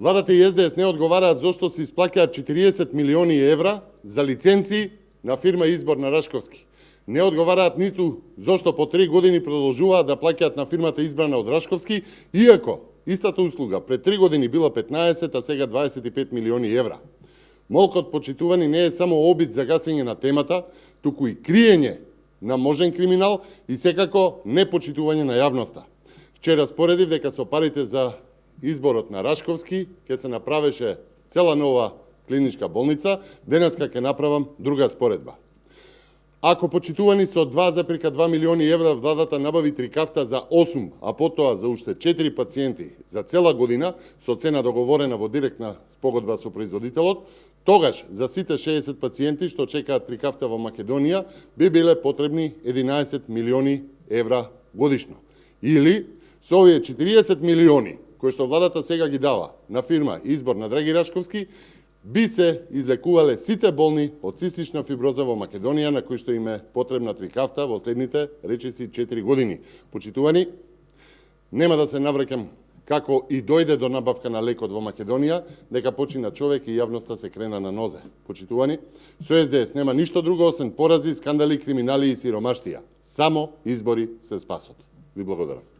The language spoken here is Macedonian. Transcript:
Владата и СДС не одговараат зошто се исплаќаат 40 милиони евра за лиценци на фирма Избор на Рашковски. Не одговараат ниту зошто по 3 години продолжуваат да плаќаат на фирмата избрана од Рашковски, иако истата услуга пред 3 години била 15, а сега 25 милиони евра. Молкот, почитувани, не е само обид за гасење на темата, туку и криење на можен криминал и секако непочитување на јавноста. Вчера споредив дека со парите за изборот на Рашковски ќе се направеше цела нова клиничка болница, денеска ќе направам друга споредба. Ако почитувани со 2,2 милиони евра владата набави 3 кафта за 8, а потоа за уште 4 пациенти за цела година, со цена договорена во директна спогодба со производителот, тогаш за сите 60 пациенти што чекаат 3 кафта во Македонија би биле потребни 11 милиони евра годишно. Или со овие 40 милиони кои што владата сега ги дава на фирма Избор на Драги Рашковски, би се излекувале сите болни од цистична фиброза во Македонија, на кои што им е потребна 3 кафта во следните, речиси, 4 години. Почитувани, нема да се навраќам како и дојде до набавка на лекот во Македонија, дека почина човек и јавноста се крена на нозе. Почитувани, со СДС нема ништо друго освен порази, скандали, криминали и сиромаштија. Само избори се спасот. Ви благодарам.